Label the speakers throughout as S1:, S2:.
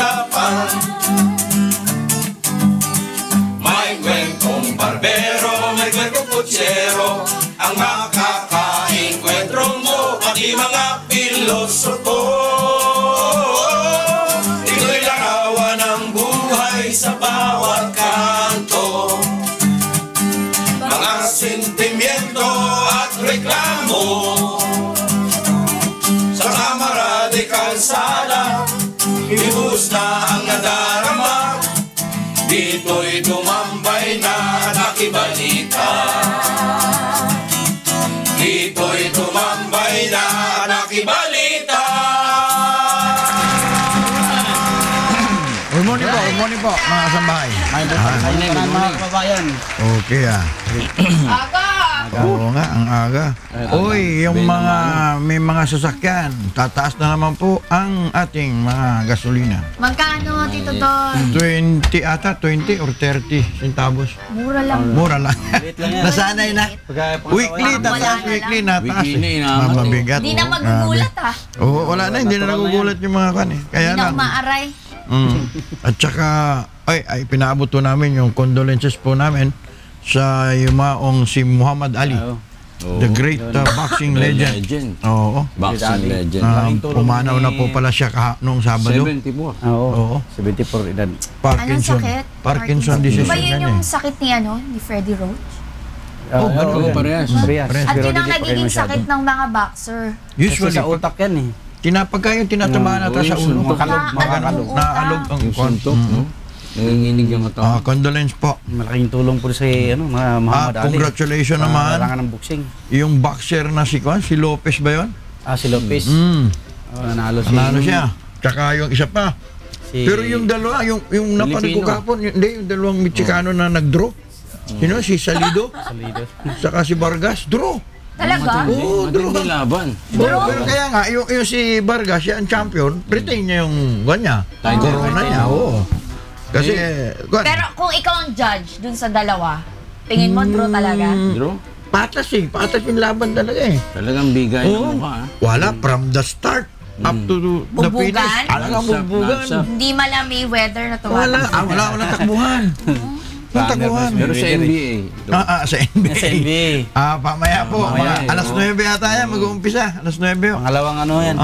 S1: harapan. May kwentong barbero, may kwentong kutsero, ang makaka-enkwentro mo, pati mga pilosopo. Ito'y larawan ng buhay sa bawat kanto, mga sentimiento at reklamo. Sa kamara de kalsada, ibus na ang nadarama, dito'y tumambay na nakibalita. Dito'y tumambay na nakibalita.
S2: Good morning po, mga sambahay.
S3: Mga kababayan.
S2: Okay Oo nga, ang aga. Uy, yung mga may mga sasakyan, tataas na naman po ang ating mga gasolina.
S4: Magkano, Tito Don?
S2: 20 ata, 20 or 30 centavos.
S4: Mura lang.
S2: Mura lang. Nasanay na. Weekly, tataas weekly, nataas. Mabigat.
S4: Hindi na magugulat
S2: Oo, wala na, hindi na nagugulat yung mga kan eh. Kaya
S4: Hindi na
S2: lang.
S4: umaaray.
S2: At saka, ay pinaabot po namin yung condolences po namin sa yumaong si Muhammad Ali, the great boxing legend. Oo.
S3: Boxing legend.
S2: Pumanaw na po pala siya noong Sabado.
S3: 74.
S2: Oo.
S3: 74 edad.
S2: Parkinson.
S4: Anong sakit?
S2: Parkinson disease.
S4: Ba yun yung sakit ni Freddie Roach?
S3: Parehas.
S4: At yun ang nagiging sakit ng mga boxer.
S2: Usually,
S3: sa utak yan eh.
S2: Pagka yung tinatamaan natin sa ulo, naalog ang
S3: suntok, no? Nanginginig yung ito.
S2: Condolence po.
S3: Malaking tulong po si Muhammad Ali.
S2: Congratulations naman.
S3: Larangan ng boxing.
S2: Yung boxer na si Lopez ba yun?
S3: Si Lopez. Nanalo
S2: siya. Tsaka yung isa pa. Pero yung dalawa, yung napanood ko kapon, yung dalawang Mexicano na nag-draw. Sino? Si Salido. Saka si Vargas. Draw.
S4: Talaga?
S2: Oo, draw.
S3: Laban.
S2: Pero kaya nga, yung si Vargas, siya ang champion, retain niya yung kanya. Corona niya, oo. Kasi,
S4: pero kung ikaw ang judge dun sa dalawa, tingin mo draw talaga?
S3: Draw?
S2: Patas yung laban talaga eh.
S3: Talagang bigay ng mukha.
S2: Wala, from the start up to the finish. Talagang bugbugan.
S4: Hindi malami weather na tuwa.
S2: Wala takbuhan.
S3: Pero sa NBA.
S2: Sa NBA. Pamaya po. Alas 9 yata yan, mag-uumpisa. Alas 9 yun.
S3: Pangalawang ano yan.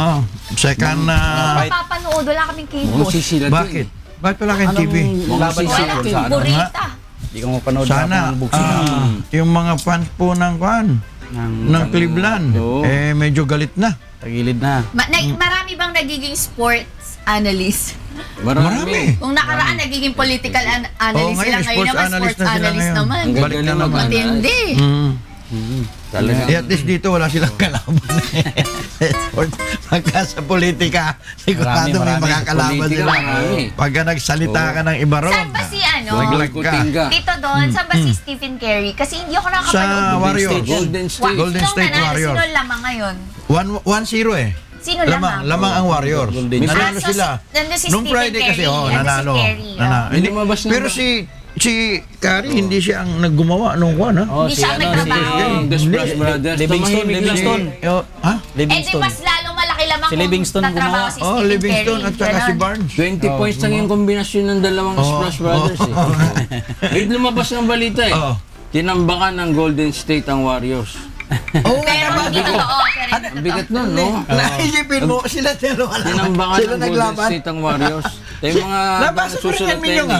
S2: Second
S4: Hindi ko papanood, wala kaming cable.
S2: Bakit? Bakit wala kayong TV?
S4: Wala kaming burita.
S3: Hindi ko mapanood
S2: sana, yung mga fans po ng Cleveland, medyo galit na.
S3: Tagilid na.
S4: Marami bang nagiging sports analyst?
S3: Marami.
S4: Kung nakaraan, nagiging political analyst sila. Ngayon naman, sports analyst naman.
S2: Balik na naman.
S4: Matindi.
S2: At least dito wala silang kalaban. Pagka sa politika, sigurado may makakalaban sila. Pagka nagsalita ka ng iba ron.
S4: Saan ba si Dito doon, saan ba si Stephen Curry? Kasi hindi ako nakapanood.
S2: Sa Warriors.
S4: Golden State Warriors. Sino lamang ngayon?
S2: 1-0 eh.
S4: Sino lamang?
S2: Lamang ang Warriors. Nanalo sila.
S4: Nung
S2: Friday kasi, nanalo. Pero si Curry, hindi siya ang naggumawa nung kuwan, ha?
S4: Hindi siya ang nagtrabaho.
S3: The Splash Brothers.
S2: Livingston.
S4: Ha? Eh di mas lalo malaki lamang
S3: si Livingston
S4: natrabaho si Stephen
S2: Livingston
S4: Curry.
S2: at saka si Barnes.
S3: 20 points lang yung kombinasyon ng dalawang Splash Brothers eh. Lumabas ng balita eh. Tinambakan ng Golden State ang Warriors.
S4: Pero hindi totoo.
S3: Ang bigat nun, no?
S2: Naisipin mo, sila
S3: tinambakan ng Golden State ang Warriors. Yung mga
S2: nabasa ko rin yan, Minyong,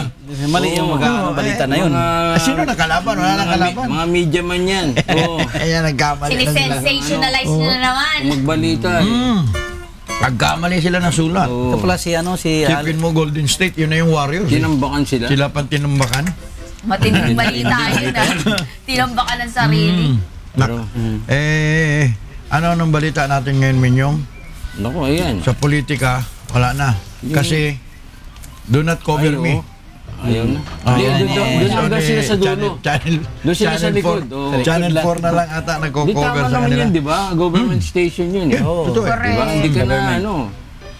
S3: mali yung balita na yun.
S2: Sino nakalaban? Wala nakalaban.
S3: Mga media man yan.
S2: Ayan, nagkamali.
S4: Sinisensationalize nila naman.
S3: Magbalita eh.
S2: Pagkamali sila ng sulat.
S3: Ito pala si
S2: Sipin mo Golden State, yun na yung Warriors.
S3: Tinambakan sila.
S2: Sila pang tinambakan.
S4: Matinding balita yun tinambakan ng sarili.
S2: Ano nang balita natin ngayon, Minyong?
S3: Naku, ayan.
S2: Sa politika, wala na. Kasi, do not cover me.
S3: Ayaw na. Doon sila sa dulo. Doon sila sa likod.
S2: Channel 4 na lang ata nagko-cover sa kanila.
S3: Di tama naman yun, di ba? Government station yun.
S2: Totoo eh.
S3: Diba? Hindi ka na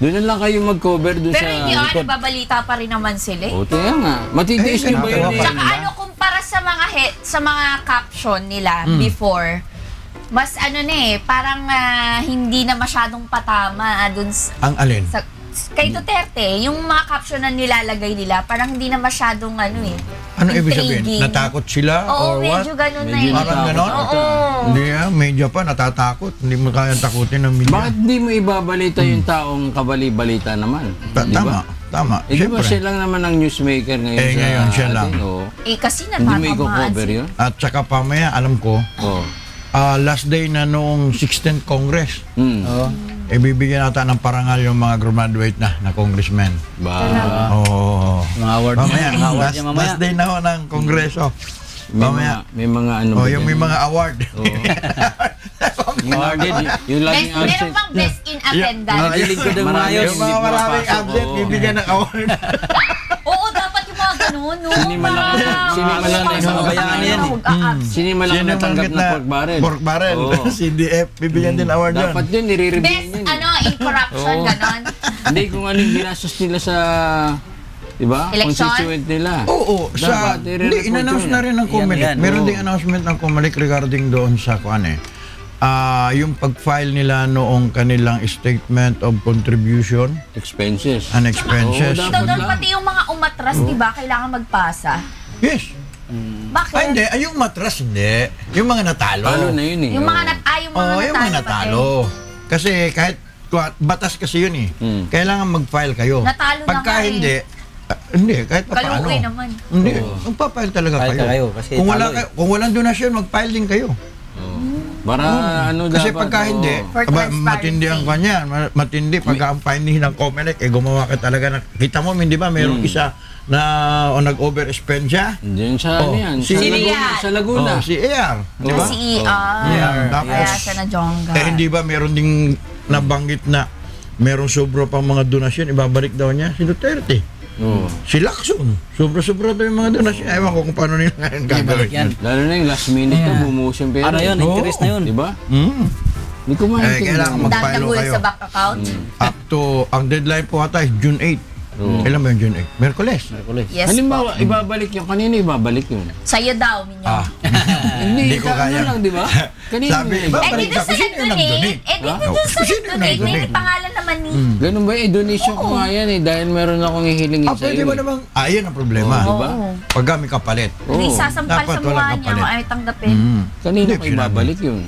S3: doon na lang kayo mag-cover doon sa
S4: likod. Pero hindi nagbabalita pa rin naman sila.
S3: Kaya nga. Matitiis nyo ba yun?
S4: Tsaka kumpara sa mga caption nila before, mas parang hindi na masyadong patama dun
S2: ang alin?
S4: kay Duterte, yung mga caption na nilalagay nila, parang hindi na masyadong
S2: Ano ibig sabihin?
S4: intriguing.
S2: Natakot sila
S4: Oo,
S2: or what?
S4: medyo ganun na
S3: Medyo
S4: eh.
S2: Parang ganon?
S4: Oo.
S2: Hindi medyo pa natatakot. Hindi mo kayang takutin ng media.
S3: Bakit di mo ibabalita yung taong kabali-balita naman? Di ba?
S2: Tama.
S3: Eh, di ba
S2: Siyempre.
S3: siya lang naman ang newsmaker ngayon sa
S2: ngayon siya lang.
S3: atin, oh.
S4: Kasi
S3: Hindi mo
S4: natatamaan
S3: i-cover
S4: sila.
S3: yun?
S2: At saka pamaya, alam ko,
S3: Oh.
S2: last day na noong 16th Congress, bibigyan nata ng parangal yung mga graduate na congressmen.
S3: Ba?
S2: Oo.
S5: Mga award.
S2: Mamaya,
S5: Mga award
S2: last,
S5: niya mamaya.
S2: last day na ho ng Kongreso. Mamaya.
S3: May mga ano
S2: Oh,
S3: ba
S2: yung
S3: dyan?
S2: may mga award.
S3: Yung awarded, yung laging
S4: Meron
S3: absent.
S4: pang best in attendance.
S5: Dilig ko ng
S3: Marami
S5: maayos.
S2: Yung mga
S3: Hindi
S2: maraming
S3: pumapasok,
S2: absent,
S3: oo.
S2: bibigyan ng award.
S4: Oo, dapat yung mga ganun, no?
S3: Sinimalang-
S4: Para-
S3: sinimalang
S4: para-
S5: mga bayanan yan eh.
S4: mag-a-absent.
S3: Sino man lang
S2: Sino
S3: natanggap
S2: man
S3: na pork barrel?
S2: Pork barrel.
S3: Oo.
S2: CDF, bibigyan din award yun.
S3: Dapat yun, nire-review
S4: Best,
S3: yun.
S4: in corruption,
S3: Oo.
S4: ganon.
S3: Hindi kung anong ginastos nila sa, di ba?
S4: Election?
S3: Constituent nila.
S2: Oo, sa
S3: Dapat,
S2: hindi
S3: i-report
S2: in-announce
S3: yun.
S2: na rin ng Comelec.
S5: yan.
S2: Meron
S3: Oo.
S2: ding announcement ng Comelec regarding doon sa yung pag-file nila noong kanilang statement of contribution
S3: Expenses.
S2: and expenses.
S3: Oo,
S4: Dito
S3: dapat
S4: doon,
S3: lang.
S4: pati yung mga umatras, di ba, kailangan magpasa.
S2: Yes.
S4: Bakit?
S2: Ay, hindi. Ay, yung matras, hindi. Yung mga natalo.
S3: Talo na yun eh.
S4: Yung mga
S2: Oo, yung mga natalo. Kasi kahit batas kasi yun eh. Kailangan mag-file kayo.
S4: Natalo na
S2: Pagka
S4: nga eh.
S2: hindi, kahit pa paano.
S4: Kaluoy naman.
S2: Hindi, magpa-file talaga
S5: File
S2: kayo.
S5: ka kayo, kasi
S2: Kung wala
S5: talo eh.
S2: kung walang donasyon, mag-file din kayo.
S3: Para ano
S2: Kasi
S3: dapat.
S2: pagka hindi,
S4: For transparency.
S2: matindi ang kanya, matindi pagka ang finding ng Comelec, gumawa ka talaga na, kita mo, hindi ba, mayroong isa na nag-overspend siya.
S3: Diyan sa ano yan?
S2: Si-
S3: Sa
S4: Sino
S3: Laguna.
S4: yan?
S3: Sa Laguna.
S2: Si AR, di ba?
S4: Si ER.
S2: Yeah,
S4: Kaya
S2: tapos,
S4: siya na jongga.
S2: hindi ba, meron ding nabanggit na merong sobro pang mga donasyon, ibabalik daw niya si Duterte.
S3: Oo.
S2: Si Lacson, sobra-sobra daw yung mga donasyon. Ewan ko kung paano nila ngayon gagawin.
S5: yan.
S3: Lalo na yung last minute na bumuhos yung pera.
S5: Ano yun? Interest na yun.
S3: Di ba? Hindi ko maintindihan.
S2: kailangan
S4: Ang dami
S2: mag-file
S4: na
S2: kayo.
S4: sa bank account.
S2: Up to, ang deadline po ata is June 8. Kailan ba yung June 8? Merkules.
S4: Yes
S3: Halimbawa,
S4: po.
S3: ibabalik yun. Kanino ibabalik yun?
S4: Sa'yo daw, Minyo.
S2: Hindi ko
S3: ano
S2: kaya.
S3: lang, di ba? Kanino
S2: Sabi,
S3: mo
S2: ba,
S4: Eh,
S2: balik
S4: dito
S2: ka.
S4: sa
S2: Sino yung
S4: nag-donate.
S2: nag-donate?
S4: Eh, dito
S2: Ha?
S4: sa
S2: Sino yung
S4: nag-donate. May
S2: nag-donate?
S4: pangalan naman ni.
S3: Ganun ba? I-donation ko nga yan eh. Dahil meron akong hihilingin sa
S2: Pwede
S3: iyo.
S2: ba namang, yan ang problema.
S3: Oo, diba?
S2: Pag may kapalit.
S4: Hindi sasampal
S2: Dapat
S4: sa mukha
S2: walang
S4: niya.
S2: kapalit.
S4: Ay, tanggapin.
S3: Kanino
S2: Hindi,
S3: ko ibabalik yun?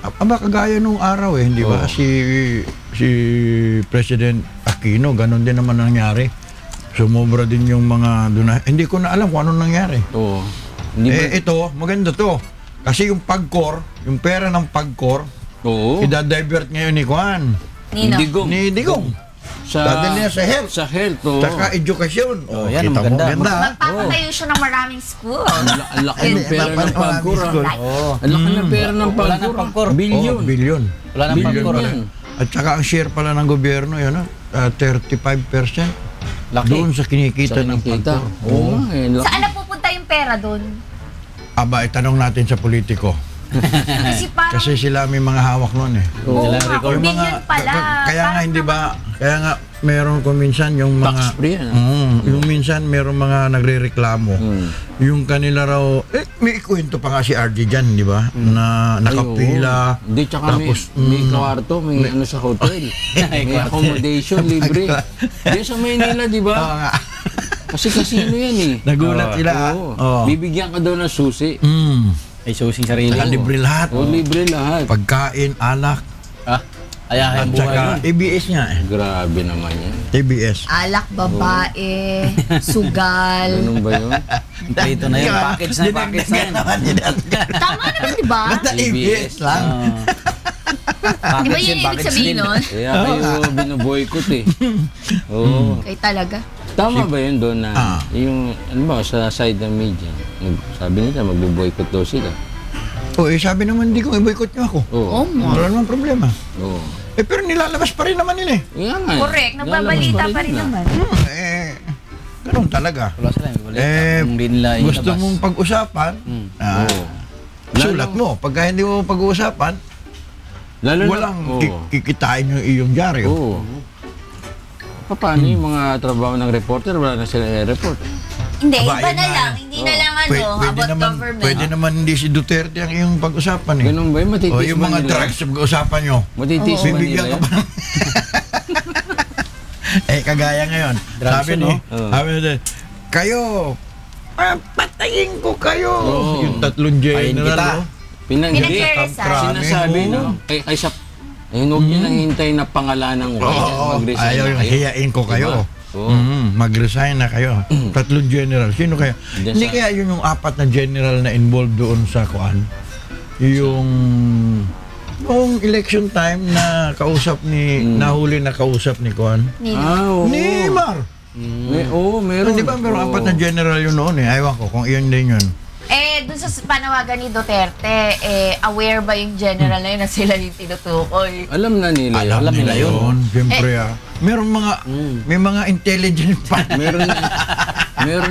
S2: Aba, kagaya nung araw di ba?
S3: Oo.
S2: Si President Aquino, ganun din naman nangyari. Sumobra din yung mga hindi ko na alam kung anong nangyari.
S3: Oo. Hindi ba?
S2: Ito, maganda to. Kasi yung PAGCOR, yung pera ng PAGCOR,
S3: Oo.
S2: idadivert ngayon ni Juan.
S4: Nino.
S3: Digong.
S2: Ni Digong.
S3: Sa,
S2: Dadali niya sa health.
S3: Sa health, oo.
S2: Saka edukasyon.
S5: yan ang
S2: kita mo,
S5: maganda.
S2: ganda.
S4: Magpapatayo siya ng maraming school.
S3: Ang laki ng pera ng
S2: Maraming
S3: pagkura.
S2: school.
S5: Oo.
S3: Ang laki ng pera ng
S5: Wala nang
S3: pagkura.
S5: pagkor.
S3: Bilyon.
S2: Bilyon.
S5: Wala nang
S3: Bilyon
S5: pagkor.
S3: yan.
S2: At saka ang share pala ng gobyerno, 35%.
S5: Laki.
S2: Doon sa kinikita
S3: Sa
S2: ng
S3: kinikita.
S2: PAGCOR.
S3: Oo nga eh. Laki.
S4: Saan napupunta yung pera doon?
S2: Aba, itanong natin sa politiko.
S4: Kasi parang,
S2: Kasi sila may mga hawak noon
S4: oo
S5: Wala
S4: nga,
S5: record.
S4: kung billion pala.
S2: Kaya nga
S4: Parang
S2: hindi
S4: naman-
S2: ba, kaya nga meron ko minsan yung mga
S3: Tax free yan.
S2: yung minsan meron mga nagrereklamo. Yung kanila raw may ikwento pa nga si RJ diyan, di ba? Na nakapila.
S3: Ay, oo. Hindi, tsaka
S2: tapos
S3: may kwarto, may ano sa hotel. May accommodation, libre. Di sa Maynila, di ba?
S2: Oo nga.
S3: Kasi casino yan eh.
S2: Nagulat sila.
S3: Oo.
S2: Oo.
S3: Bibigyan ka daw ng susi.
S5: Ay, susing sarili.
S2: Saka libre lahat.
S3: O, libre lahat.
S2: Pagkain, alak,
S5: Ah, ayahin
S2: at
S5: buhay
S2: saka
S5: nun.
S2: ABS nga eh.
S3: Grabe naman yan.
S2: ABS.
S4: Alak, babae, sugal.
S3: Ganun ba yun?
S5: Dito na yun. Package na, package na yun.
S4: Tama naman, di ba?
S2: Basta ABS lang.
S4: Di ba yun yung ibig sabihin nun?
S3: Kaya kayo binoboykot eh. Oo.
S4: Kay talaga.
S3: Tama ba yun doon na yung, ano ba, sa side ng media, sabi nila magbo-boycott daw sila.
S2: Sabi naman hindi ko i-boycott niyo ako.
S4: Oh,
S3: Oo.
S2: Wala namang problema.
S3: Oo.
S2: Pero nilalabas pa rin naman nila eh.
S3: Yan nga.
S4: Correct, nagbabalita pa rin naman.
S2: Ganun talaga.
S5: Wala sila. Kung di nila
S2: Gusto
S5: ilabas.
S2: mong pag-usapan,
S3: Oo.
S2: sulat mo. Pagka hindi mo pag-uusapan,
S3: Lalo na,
S2: walang
S3: oo.
S2: kikitain yung iyong dyaryo.
S3: Oo. Paano yung mga trabaho ng reporter? Wala na sila i-report.
S4: Hindi,
S2: Aba,
S4: iba
S2: yun
S4: na
S2: nga.
S4: lang. Hindi na lang about government.
S2: Pwede naman hindi si Duterte ang iyong pag-usapan eh.
S3: Ganun ba yun? Matitis
S2: Yung
S3: ba
S2: mga
S3: nila?
S2: drugs na pag-usapan nyo.
S3: Matitis ba nila
S2: Bibigyan ka
S3: yan?
S2: pa ng... Kagaya ngayon. Sabi ni, kayo, patayin ko kayo. Yung 3 general.
S3: Sinasabi, no? Kaysa, huwag nyo nang hintay na pangalanan ko. Mag-resign
S2: ayaw
S3: na kayo.
S2: hiyain ko kayo. Mag-resign na kayo. 3 general. Sino kaya? Hindi kaya yun yung 4 na general na involved doon sa kuan? Yung noong election time na kausap ni nahuli na kausap ni kuan? Ni Mar.
S3: Meron.
S2: Di ba meron 4 na general yun noon eh? Ayaw ko kung iyon din yun.
S4: Dun sa panawagan ni Duterte, aware ba yung general na yun na sila yung tinutukoy?
S3: Alam na nila yun.
S2: Alam nila yun. Siyempre Meron may mga intelligent pan.
S3: Meron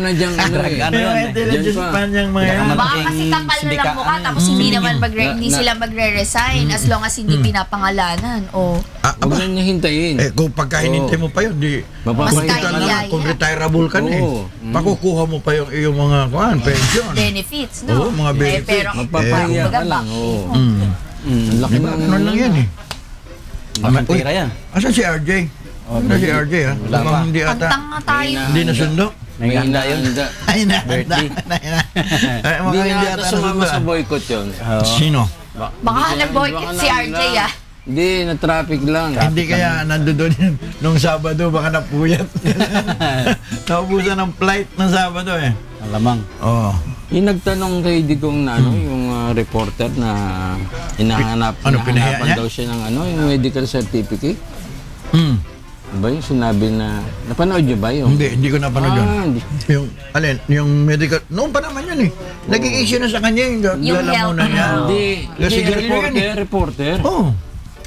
S3: na diyang
S2: May mga intelligent pan yung mga yan.
S4: Baka kasi kapal na lang mukha tapos hindi naman hindi sila magre-resign as long as hindi pinapangalanan.
S3: Huwag na niya hintayin.
S2: Kung pagka hinintay mo pa yun, di kung retireable ka na pakukuha mo pa yung iyong mga pension.
S4: Benefits, no?
S2: Mga benefits.
S4: Pero
S3: magpapahiya ka lang. Laki
S2: na lang yan eh.
S5: Magpapira yan.
S2: Asan si RJ? Si RJ ha? Hindi ata.
S4: Tanga tayo.
S2: Hindi nasundo?
S5: May handa yun.
S2: Ay,
S3: birthday. Hindi na ata sumama sa boycott yun.
S2: Sino?
S4: Baka nag-boycott si RJ
S3: Hindi, na-traffic lang.
S2: Hindi kaya nandoon yun nung Sabado, baka napuyat. Naubusan ng flight ng Sabado eh.
S5: Alamang.
S3: Yung nagtanong kay Digong na yung reporter na hinahanapan daw siya ng yung medical certificate. Ba yung sinabi na, napanood nyo ba yung?
S2: Hindi ko napanood yun. Yung medical, noon pa naman yun eh. Naging issue na sa kanya yung lalamunan niya.
S3: Hindi, reporter.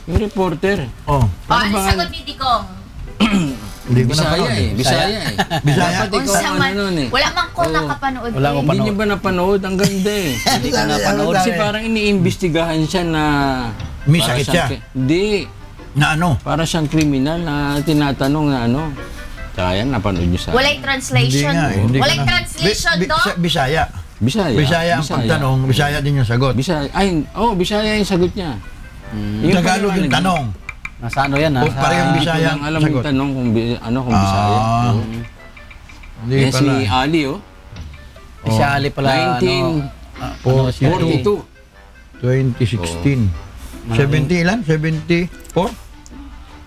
S3: Yung reporter.
S4: Ano sagot ni Digong?
S2: Hindi ko napanood.
S3: Bisaya eh.
S2: Bisaya?
S4: Wala man ko nakapanood.
S3: Hindi niyo ba napanood? Ang ganda eh.
S5: Hindi ka napanood.
S3: Kasi parang iniimbestigahan siya na...
S2: May sakit siya?
S3: Hindi.
S2: Na ano?
S3: Para siyang kriminal na tinatanong na Tsaka yan, napanood niyo sa...
S4: Walay translation. Walay translation to?
S2: Bisaya.
S3: Bisaya
S2: ang pagtanong, Bisaya din yung sagot.
S3: Bisaya yung sagot niya.
S2: Tagalog yung tanong.
S5: Nasa ano yan ha?
S2: Parang Bisaya
S3: ang alam yung tanong kung Bisaya.
S2: Hindi
S3: Si Ali
S5: Si Ali pala
S3: 1942.
S2: 2016. 70 ilan? 74?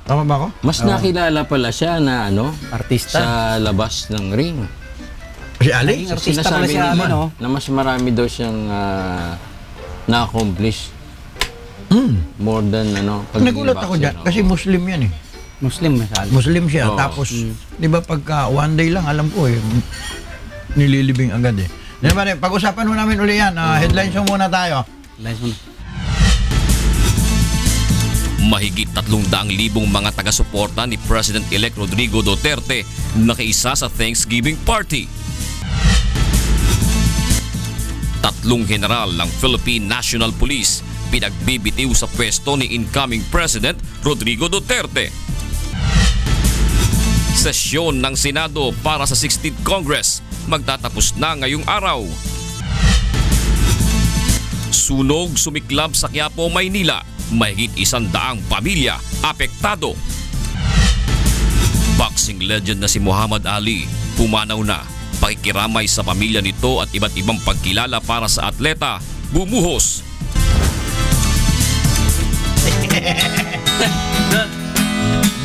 S2: Tama ba ako?
S3: Mas nakilala pala siya na
S5: artista
S3: sa labas ng ring.
S2: Si Ali?
S5: Artista pala si Ali, no?
S3: Na mas marami daw siyang na-accomplish. More than
S2: Nagulat ako dyan kasi Muslim yan eh. Muslim siya. Tapos, di ba pagka one day lang, alam ko nililibing agad eh. Di ba pag-usapan mo namin uli yan. Headlines muna tayo.
S6: Mahigit 300,000 mga taga-suporta ni President-elect Rodrigo Duterte nakiisa sa Thanksgiving party. 3 general ng Philippine National Police pinagbibitiw sa pwesto ni incoming President Rodrigo Duterte. Sesyon ng Senado para sa 16th Congress magtatapos na ngayong araw. Sunog sumiklab sa Quiapo, Maynila. Mahigit 100 pamilya apektado. Boxing legend na si Muhammad Ali pumanaw na. Pakikiramay sa pamilya nito at iba't ibang pagkilala para sa atleta bumuhos.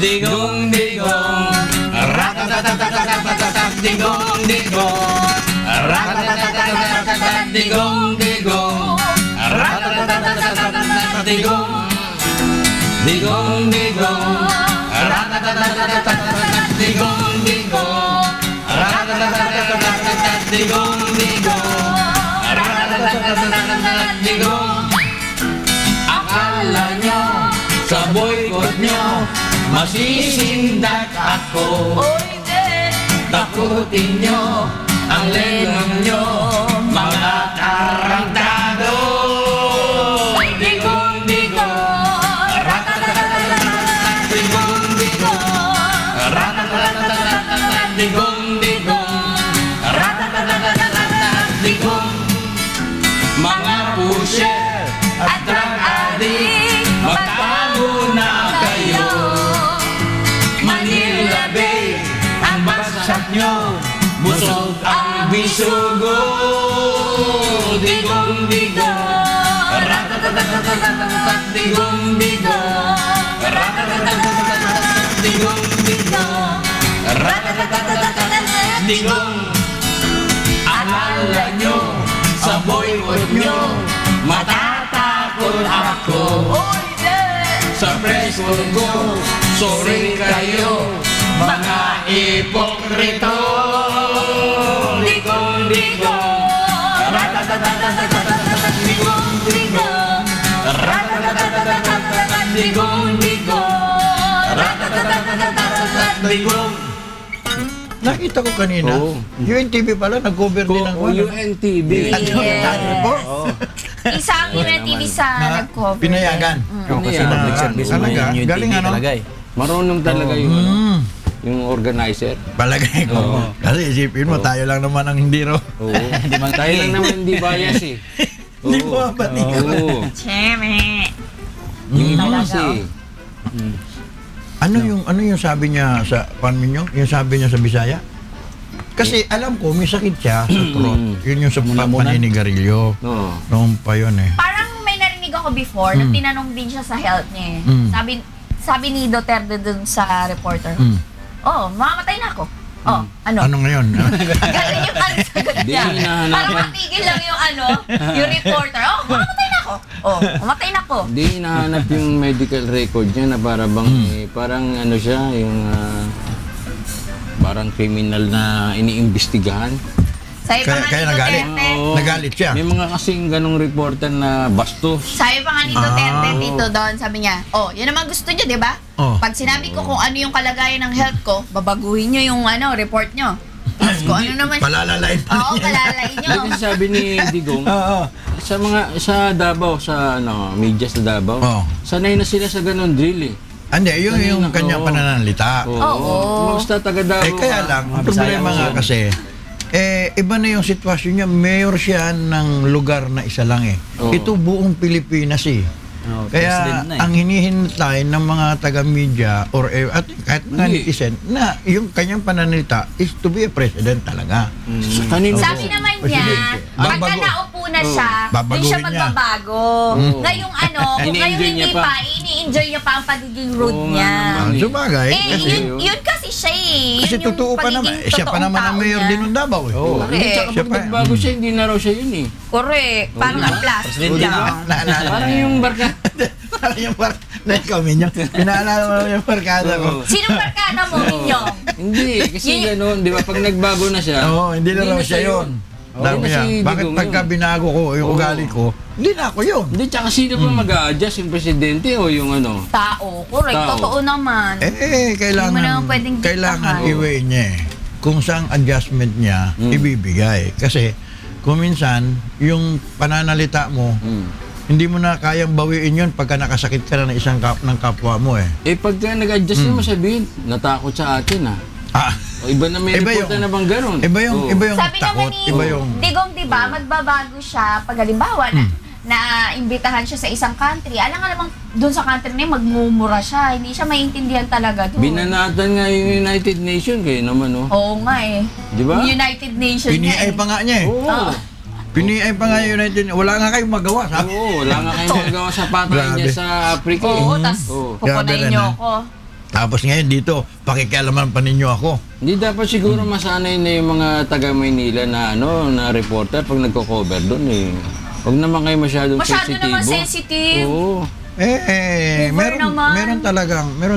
S1: Digong digong, ratatatatatatat digong digong, ratatatatatatat digong digong, ratatatatatatat digong, digong digong, ratatatatatatat digong digong, ratatatatatatat digong digong, ratatatatatatat digong. Akala nyo sa boycott nyo masisindak ako. Takutin nyo ang lenong nyo, mga tarantado. Digong digong, ratatatatatatat digong digong, ratatatatatatat digong digong, ratatatatatatat digong. Mga pusher at drug addict, magtago na kayo. Manila nyo, busog ang bisugo. Digong-digo, ratatatatatatatat, digong-digo, ratatatatatatatat, digong-digo, ratatatatatatatat, digong. Akala nyo, sa boycott nyo, matatakot ako. Sa presko ko, sorry kayo, mga ipokrito. Digong-digo, ratatatatatatatat, digong-digo, ratatatatatatatat, digong-digo, ratatatatatatatat, digong.
S2: Nakita ko kanina, UNTV pala, nag-cover din ng
S3: UNTV.
S4: Isang UNTV sa nag-cover.
S2: Pinayagan.
S5: Kasi public service mo
S2: Talaga?
S5: yung
S2: Galing
S5: UNTV
S2: ano?
S5: talaga eh.
S3: Marunong talaga yung organizer.
S2: Palagay ko. Kasi isipin mo, tayo lang naman ang hindi raw.
S3: Oo. Tayo lang naman hindi bias eh.
S2: Hindi ko mapati.
S3: Oo.
S4: Cheme.
S3: Yung iba
S4: Talaga,
S3: kasi,
S2: Ano yung sabi niya sa panminyo? Yung sabi niya sa Bisaya? Kasi alam ko, may sakit siya sa throat. Yun yung sa paninigarilyo.
S3: Oo.
S2: Noon pa yun eh.
S4: Parang may narinig ako before na tinanong din siya sa health niya eh. Sabi ni Duterte dun sa reporter, mamamatay na ako. Ano?
S2: Ano ngayon?
S4: Galing yung sagot niya.
S3: Di hinahanap.
S4: Parang matigil lang yung yung reporter. Mamatay na ako. Mamatay na ako.
S3: Hindi hinahanap yung medical record niya na para bang, parang ano siya, yung parang criminal na iniimbestigahan.
S4: Sabi pa nga
S2: Kaya
S4: ni
S2: nagalit.
S4: Duterte,
S2: Nagalit siya.
S3: May mga kasing ganong reporter na bastos.
S4: sabi pa nga ni Duterte dito doon, sabi niya, yan naman gusto niyo, di ba? Pag sinabi ko kung ano yung kalagayan ng health ko, babaguhin niyo yung report niyo. Tapos kung ano naman.
S2: Palalalain pa
S4: Oo,
S2: niya.
S4: palalain niyo.
S3: Kasi sabi ni Digong, sa Davao, sa media sa Davao, sanay na sila sa ganon drill eh.
S2: Hindi, yun yung kanyang pananalita.
S4: Oo.
S3: Basta taga Davao.
S2: Kaya lang, ang problema nga kasi, iba na yung sitwasyon niya. Mayor siya ng lugar na isa lang eh. Ito buong Pilipinas eh. Kaya ang hinihintay ng mga taga-media or at kahit mga netizen na yung kanyang pananalita is to be a president talaga.
S4: Sabi naman niya, pagka naupo na siya, hindi siya magbabago. Ngayong kung ngayong hindi pa, ini-enjoy niya pa ang pagiging rude niya.
S2: Sabagay.
S4: Yun kasi siya eh.
S2: Kasi totoo pa naman. Siya pa naman ang mayor din ng Davao eh.
S3: Hindi, tsaka pag nagbago siya, hindi na raw siya yun eh.
S4: Correct. Parang ang plus.
S3: Parang yung barkada.
S2: Parang yung barkada. Ikaw, Minyong. Pinaalala mo yung barkada ko.
S4: Sinong barkada mo, Minyong?
S3: Hindi, kasi gano'n, di ba? Pag nagbago na siya,
S2: hindi na raw siya yun. Sabi niya, bakit pagka binago ko yung ugali ko, hindi na ako yun.
S3: Hindi, tsaka sino ba mag-a-adjust, yung presidente o yung ano?
S4: Tao. Correct. Totoo naman.
S2: Kailangan i-weigh niya eh. Kung saang adjustment niya, ibibigay. Kasi, kung minsan, yung pananalita mo, hindi mo na kayang bawiin yun pagka nakasakit ka na ng isang ng kapwa mo eh.
S3: Pagka nag-adjust mo sabihin, natakot sa atin O iba na may reporter na bang gano'n?
S2: Iba yung
S4: sabi
S2: takot.
S4: naman ni Digong, di ba, magbabago siya pag halimbawa na imbitahan siya sa isang country. Alam nga namang doon sa country na yun, magmumura siya. Hindi siya maintindihan talaga doon.
S3: Binanatan nga yung United Nations kayo naman,
S4: Oo nga eh.
S3: Di ba?
S4: United Nations
S2: Piniay pa nga niya eh. Piniay pa nga yung United Nations. Wala nga kayong magawa.
S3: Wala nga kayong magawa sa patay niya sa Africa.
S4: Tapos pupunayin niyo ako.
S2: Tapos ngayon dito, pakikialaman pa ninyo ako.
S3: Hindi dapat siguro masanay na yung mga taga Maynila na na reporter pag nagko-cover doon eh. Huwag naman kayo masyado
S4: naman sensitive.
S3: Oo.
S2: Meron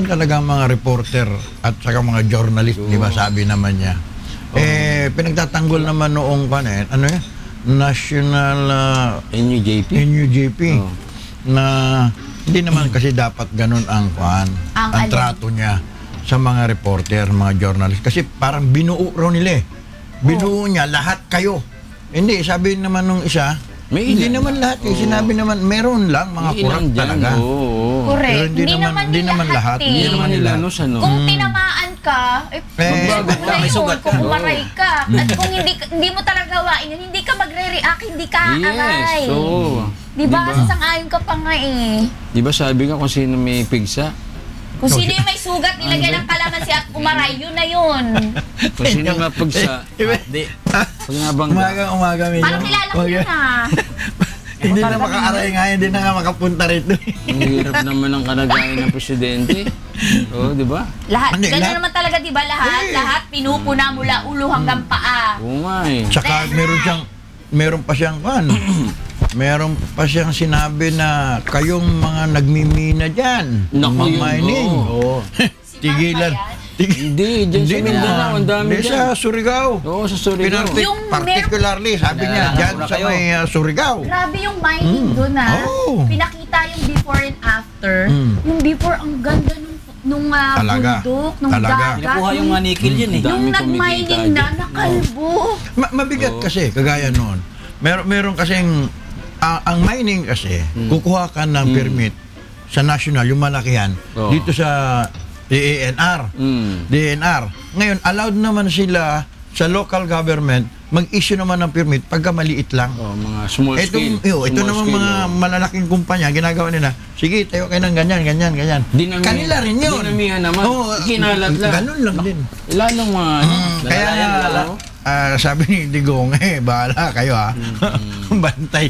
S2: talagang mga reporter at saka mga journalist, di ba sabi naman niya. Pinagtatanggol naman noong National NUJP na hindi naman kasi dapat ganun ang trato niya sa mga reporter, mga journalist. Kasi parang binuo raw nila eh. Binuo niya, lahat kayo. Hindi, sabi naman nung isa, hindi naman lahat eh. Sinabi naman, meron lang mga kurang talaga.
S4: Correct.
S2: Hindi naman lahat.
S3: Hindi naman nila
S4: Kung tinamaan ka, kung umaray ka. At kung hindi mo talaga gawain yun, hindi ka magre-react, hindi ka aray.
S3: Yes,
S4: Diba? Sasang-ayon ka pa nga eh.
S3: Diba sabi nga kung sino may pigsa,
S4: Kung sino yung may sugat, nilagay ng kalamansi at umaray, yun na yun.
S3: Kung sino mapagsa, pag nabangga.
S2: Umaga medyo.
S4: Parang kilala ko yun ah.
S2: Hindi na makaaray nga, hindi na nga makapunta rito.
S3: Ang hirap naman ng kalagayan ng presidente. Oo, di ba?
S4: Lahat.
S2: Hindi,
S4: Ganun
S2: lahat.
S4: naman talaga, di ba lahat? Lahat pinupuna mula ulo hanggang paa.
S3: Oo nga eh.
S2: Tsaka meron pa siyang sinabi na kayong mga nagmimina dyan,
S3: Naku,
S2: mga
S3: yun,
S2: mining.
S3: oo.
S2: Tigilan.
S3: Hindi, dyan sa Mindanao, ang dami
S2: Hindi
S3: dyan.
S2: sa Surigao.
S3: Oo, sa Surigao.
S4: Yung
S2: Particularly, sabi niya, dyan sa may Surigao.
S4: Grabe yung mining doon ah.
S2: Oh.
S4: Pinakita yung before and after. Yung before, ang ganda nung
S2: Talaga.
S4: bundok, nung
S2: Talaga.
S4: dagat.
S5: Nakuha yung mga nickel yun eh.
S3: Dami
S4: Nung nag-mining
S3: kumikita
S4: na,
S3: dyan.
S4: nakalbo.
S2: Mabigat kasi, kagaya noon. Meron kasing, ang mining kasi, kukuha ka ng permit sa national, yung malakihan,
S3: Oo.
S2: dito sa DENR. DENR. Ngayon, allowed naman sila sa local government mag-issue naman ng permit pagka maliit lang.
S3: Oh, mga small scale.
S2: Ito
S3: Small
S2: naman
S3: scale,
S2: mga
S3: oh.
S2: malalaking kumpanya, ginagawa nila, sige, tayo kayo ng ganyan.
S3: Dinamihan.
S2: Kanila rin yun.
S3: Dinamihan naman. Kinalat lang.
S2: Ganun lang din.
S3: Lalong mga,
S2: Kaya sabi ni Digong, bahala kayo ha. Bantay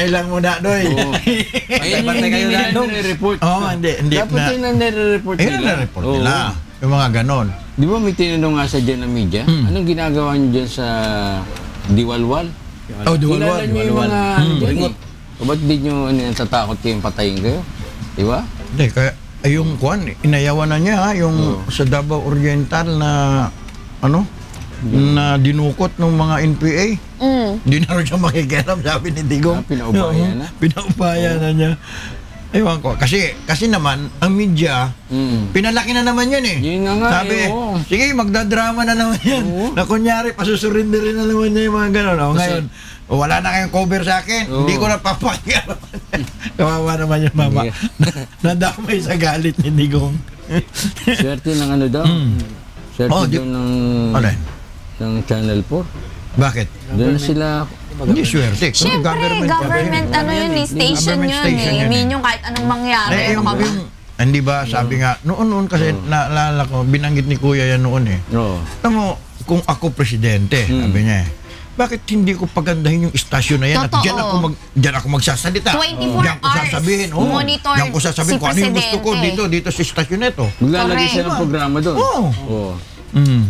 S2: lang muna, doy.
S3: Ayun yung
S5: Bantay kayo
S3: hindi
S5: lahat,
S3: nila
S5: dong.
S3: nire-report.
S2: hindi
S3: Dapat yun ang nire-report
S2: Ayun
S3: nila.
S2: na report
S3: Oo.
S2: nila. Yung mga ganon.
S3: Di ba may tinanong nga sa dyan na media? Anong ginagawa nyo dyan sa Diwalwal? Kilala nyo yung mga ano dyan eh. O ba't di nyo natatakot kayong patayin kayo? Di ba?
S2: Hindi, kaya yung inayawan na niya yung sa Davao Oriental na na dinukot ng mga NPA. Hindi na rin siya makikialam, sabi ni Digong.
S3: Pinaupayan na?
S2: Pinaupayan na niya. Ewan ko. Kasi naman, ang media, pinalaki na naman yan eh.
S3: Yun na nga
S2: Sabi,
S3: oo.
S2: sige, magdadrama na naman yan. Na kunyari, pasusurindirin na naman niya yung mga gano'n. Ngayon, wala na kayong cover sa akin.
S3: Oo.
S2: Hindi ko na papakya. Kawawa naman yung mama. Nadamay sa galit ni Digong.
S3: Swerte ng ano daw? Swerte daw ng Channel 4.
S2: Bakit?
S3: Doon na sila.
S2: Hindi swerte.
S4: Siyempre, government ano yun eh, station
S2: Government
S4: yun
S2: station
S4: eh.
S2: yun
S4: Mean yung kahit anong mangyari. Ano ka ba?
S2: Hindi ba, sabi nga, noon kasi naalala ko, binanggit ni Kuya yan noon eh.
S3: Oo.
S2: Alam mo, kung ako presidente, sabi niya bakit hindi ko pagandahin yung istasyon na yan at
S4: Totoo.
S2: diyan ako magsasalita.
S4: 24
S2: Diyan ko
S4: hours
S2: sasabihin.
S4: monitor
S2: Diyan ko sasabihin
S4: si
S2: kung ano yung gusto ko
S4: Presidente.
S2: dito sa istasyon na ito.
S3: Maglalagay
S4: Correct.
S3: siya ng programa doon.
S2: Oo.
S3: Oo.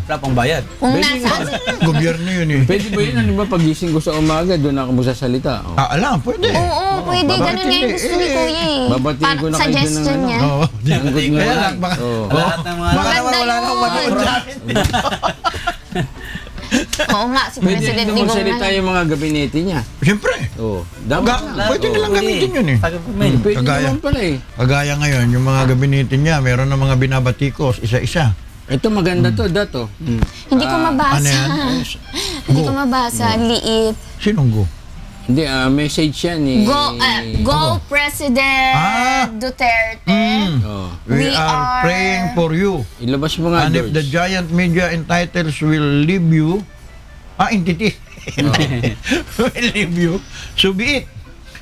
S5: Wala pang bayad.
S4: Kung
S3: Pwede
S4: nasa...
S2: Gobyerno yun eh.
S3: Pwede ba yun? Ano ba pagising ko sa umaga, doon ako magsasalita? Oh.
S2: Alam, pwede.
S4: Oo, pwede.
S2: Bakit
S4: Ganun nga yung
S2: hindi?
S4: gusto ni Kuya eh.
S3: Babatiin ko na kayo
S4: Suggestion
S3: dun ng
S4: niya.
S2: Oo.
S3: Ang good nga
S2: Kaya
S3: yan.
S2: lang, baka
S3: Oo.
S5: Lahat ng mga...
S2: baka naman wala
S4: Maganda
S2: nang
S4: yun.
S2: manood sa amin.
S4: Oo nga, si
S3: Pwede
S4: President
S3: rin
S4: Digong
S3: magsalita
S4: na.
S3: yung mga gabinete niya.
S2: Siyempre.
S3: Oo. Dapat na.
S2: Pwede nilang gamitin yun eh.
S3: Pwede
S2: Kagaya.
S3: naman pala eh.
S2: Kagaya ngayon, yung mga gabinete niya, meron ng mga binabatikos, isa-isa.
S3: Ito maganda to, dato.
S4: Hindi ko mabasa.
S2: Ano yan?
S4: Hindi ko mabasa. Liit.
S2: Sinong go?
S3: Hindi, message yan eh.
S4: Go President
S2: Ah.
S4: Duterte.
S3: Oh.
S2: We
S4: We
S2: are
S4: are-
S2: praying for you.
S3: Ilabas mo nga,
S2: And if the
S3: George.
S2: giant media and titles will leave you, entity, will leave you, so be it.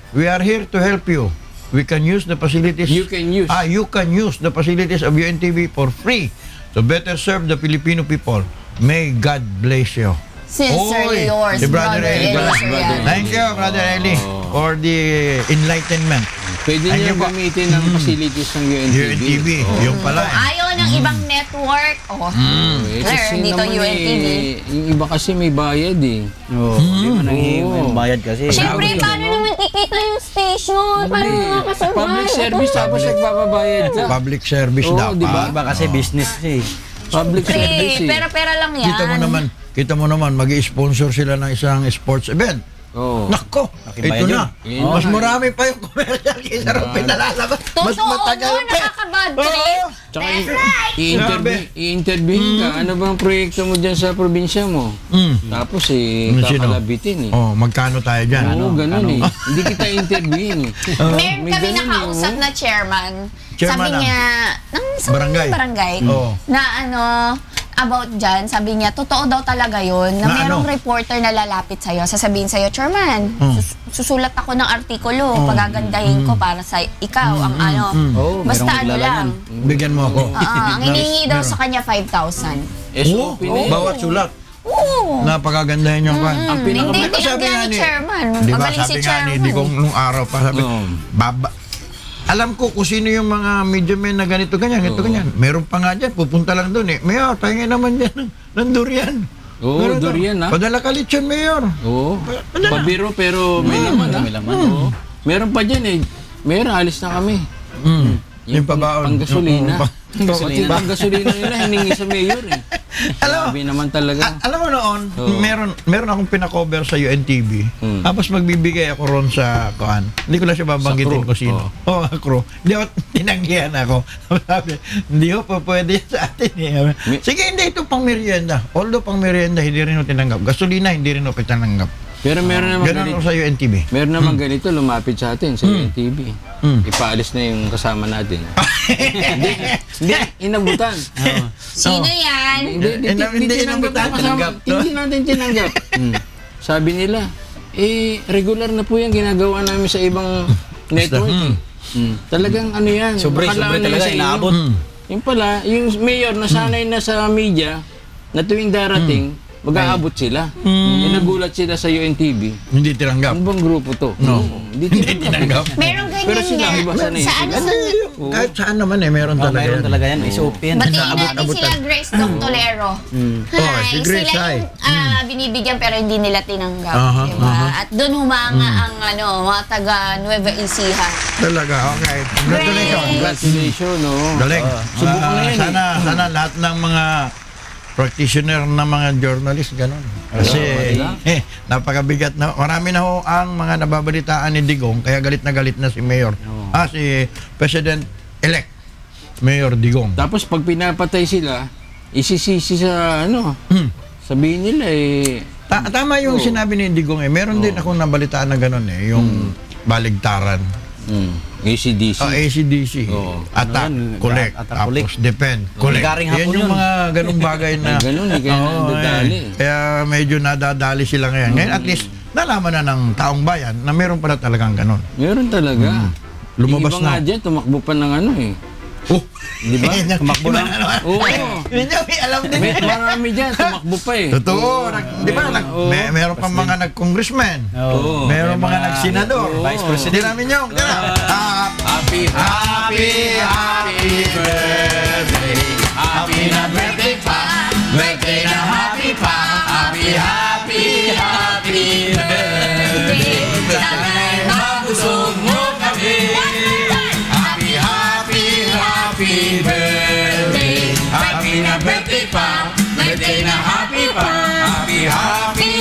S2: We are here to help you. We can use the facilities.
S3: You can use.
S2: You can use the facilities of UNTV for free to better serve the Filipino people. May God bless you.
S4: Sincerely yours,
S2: si Brother Eli.
S4: Soriano.
S2: Thank you, Brother Eli, for the enlightenment.
S3: Pwede
S2: Ayun
S3: niyo
S2: po.
S3: gamitin ang facilities ng UNTV.
S2: UNTV, yung pala.
S4: Kung ayaw ng ibang network,
S3: Eh,
S4: Claire,
S3: kasi
S4: dito
S3: naman
S4: UNTV.
S3: yung iba kasi may bayad eh.
S5: Oo. Hindi mo nangihingi yung bayad kasi.
S4: Siyempre, paano naman kikita yung station? Paano mga kasurvive?
S3: Public service tapos nagpapabayad ka.
S2: Public service
S3: Oo,
S2: dapat.
S3: di ba?
S5: Iba kasi business eh.
S3: Public service eh.
S4: Pera-pera lang yan.
S2: Kita mo naman, mag-i-sponsor sila ng isang sports event.
S3: Oo.
S2: Nako,
S5: Nakibayad
S2: ito
S5: yun.
S2: na.
S3: Yun
S2: Mas
S3: na.
S2: marami pa yung commercial kaysa rin pinalalabas. Mas
S4: Totoo
S2: matagal
S4: mo,
S2: pa.
S4: nakakabad trip.
S3: Tsaka
S4: That's right.
S3: i-interview ka. Ano bang proyekto mo dyan sa probinsya mo? Tapos
S2: Sino?
S3: kakalabitin eh.
S2: Magkano tayo dyan?
S3: Oo, ganun eh. Hindi kita interviewin eh.
S4: Meron
S3: May
S4: kami
S3: ganun
S4: nakausap
S3: eh,
S4: na chairman.
S2: Chairman
S4: Sabi
S2: ng-
S4: niya, ng sa
S2: Barangay.
S4: barangay,
S2: Oo.
S4: na ano, about dyan, sabi niya, totoo daw talaga yun, na
S2: Na
S4: merong
S2: ano?
S4: reporter na lalapit sa'yo, sasabihin sa'yo, Chairman, susulat ako ng artikulo, pagagandahin ko para sa ikaw, ang ano.
S5: Oh,
S4: Basta
S5: merong
S4: ano lang.
S5: maglalaman.
S2: Bigyan mo ako.
S4: Ang hinihingi daw sa kanya, 5,000.
S3: SOP na yun.
S2: Bawat sulat.
S4: Oo.
S2: Napakagandahin yung kan.
S3: Ang
S4: Hindi,
S3: pinaka-
S4: hindi
S2: sabi nga
S4: ni
S2: ni-
S4: Chairman.
S2: Di ba
S4: Magaling si
S2: sabi nga ni
S4: Chairman.
S2: Digong nung araw pa, sabi, alam ko kung sino yung mga media men na ganito, ganyan, ganito, ganyan. Meron pa nga dyan, pupunta lang doon eh. Mayor, pahingin naman dyan ng durian.
S3: Oo,
S2: Meron
S3: durian,
S2: daw.
S3: ha?
S2: Padala ka lechon, Mayor.
S3: Oo.
S2: Padala.
S3: Pabiro pero may laman, ha?
S5: May laman.
S3: Oo. Meron pa dyan eh. Meron, alis na kami.
S2: Yung pabaon.
S3: Panggasolina.
S2: Oo,
S3: Pati panggasolina nila, hiningi sa mayor eh.
S2: Alam mo,
S3: Sabi naman talaga.
S2: alam mo noon,
S3: Oo.
S2: meron akong pinakover sa UNTV. Tapos magbibigay ako ron sa kuan. Hindi ko na siya babanggitin
S3: Sa crew.
S2: ko sino. Oo, crew. Hindi ako, tinanggihan ako. Sabi, hindi ko pa pwede sa atin eh. Sige, hindi ito pang merienda. Although pang merienda, hindi rin ako tinanggap. Gasolina, hindi rin ako tinanggap.
S3: Pero meron naman
S2: Ganun
S3: ganito.
S2: ako sa UNTV.
S3: Meron naman ganito, lumapit sa atin sa TV. Ipaalis na yung kasama natin. Hindi, inabutan.
S4: Sino yan?
S3: Hindi
S2: Hindi
S3: tinanggap
S2: inabutan,
S3: ang kasama.
S2: tinanggap, no?
S3: Hindi natin tinanggap. Sabi nila, regular na po yan ginagawa namin sa ibang network. Talagang ano yan.
S5: Sobre
S3: baka lang
S5: talaga,
S3: sa inyo.
S5: inaabot.
S3: Yung pala, yung mayor nasanay na sa media na tuwing darating, mag-aabot sila. Nagulat sila sa UNTV.
S2: Hindi tinanggap.
S3: Ano bang grupo to?
S2: No.
S3: Hindi tinanggap.
S4: Merong ganyan
S3: Pero sila,
S4: nga.
S3: iba sanay
S4: Sa
S3: sila.
S4: ano,
S2: Kahit saan naman eh, meron
S5: Oh,
S2: talaga
S5: mayroon
S2: yan.
S5: talaga yan. SOP yan.
S4: batiin natin
S2: Abot-abutan.
S4: sila Grace Doctolero.
S2: Oh, si Grace,
S4: sila
S2: hi.
S4: yung binibigyan pero hindi nila tinanggap.
S2: Aha,
S4: Diba?
S2: aha.
S4: At doon humanga ang mga taga Nueva Ecija.
S2: Talaga, okay. Congratulations.
S3: Congratulations, no?
S2: Galing.
S3: Subukan na yan eh.
S2: Sana lahat ng mga practitioner na mga journalist, ganun. Kasi, napakabigat na. Marami na ho ang mga nababalitaan ni Digong, kaya galit na si Mayor. Si President-elect, Mayor Digong.
S3: Tapos pag pinapatay sila, isisisi sa sabihin nila
S2: Tama yung sinabi ni Digong eh. Meron din akong nabalitaan na ganun eh, yung baligtaran.
S3: ACDC.
S2: ACDC.
S3: Oo.
S2: Attack,
S5: Ano yan?
S2: collect,
S5: Attack,
S2: tapos
S5: collect.
S2: defend, collect.
S5: Garing
S2: Yan
S5: hapon
S2: yung
S5: yun.
S2: mga ganung bagay na...
S3: Ay, ganun, eh, kaya
S2: Oo,
S3: nadadali.
S2: Kaya medyo nadadali sila ngayon. Ngayon at least, nalaman na ng taong bayan na meron pala talagang ganun.
S3: Meron talaga.
S2: Lumabas
S3: Yung iba nga
S2: na.
S3: dyan, tumakbo pa ng
S2: Oh!
S3: Di ba?
S2: Tumakbo na.
S3: Oo.
S2: Hindi niya may alam din.
S3: Marami dyan, tumakbo pa eh.
S2: Totoo. Di ba? Meron pa mga nag-congressman.
S5: Oo.
S2: Meron mga nag-senador.
S5: Vice President.
S2: Hindi namin yung.
S3: Happy birthday. Happy na birthday pa. Birthday na happy pa. Happy birthday. Sana'y mabusog mo kami. Happy birthday. Happy na birthday pa. Birthday na happy pa. Happy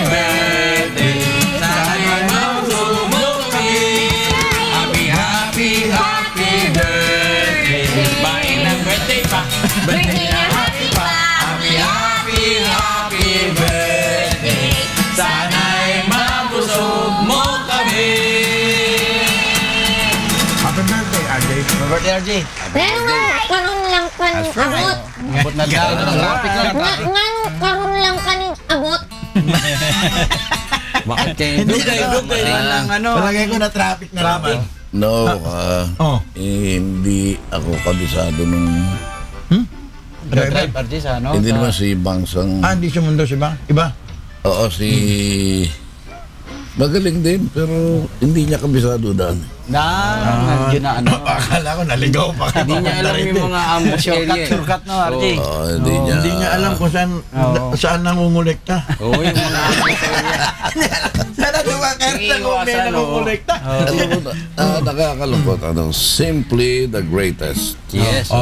S3: birthday. Sana'y mabusog mo kami. Happy birthday. Bain ng birthday pa. Birthday na happy pa. Happy birthday. Sana'y mabusog mo kami.
S2: Happy birthday, RJ.
S5: Happy birthday, RJ.
S4: Karoon lang kanin abot.
S5: Abot na daw. Traffic lang.
S4: Karoon lang kanin abot.
S3: Bakit kayo?
S5: Dugay lang ano.
S2: Palagay ko na traffic na naman.
S7: No,
S2: Oh.
S7: hindi ako kabisado nung...
S2: Driver.
S5: Drive, RJ, sa ano?
S7: hindi
S5: sa-
S7: naman si Bangsang...
S2: Hindi sumundo si ba? Iba?
S7: Oo, si... Magaling din, pero hindi niya kabisado daan.
S5: Nandiyan na ano.
S2: Akala ko naligaw pa kayo.
S3: Hindi niya alam yung mga ambush area.
S5: Shortcut no, RJ.
S7: Oo, hindi niya...
S2: Hindi niya alam kung saan nangungulekta.
S3: Oo, yung mga ambush area.
S2: Sana dumakit na kung may
S3: Iiwasan,
S2: nangungulekta.
S7: Nakakalungkot. Simply the greatest.
S3: Yes.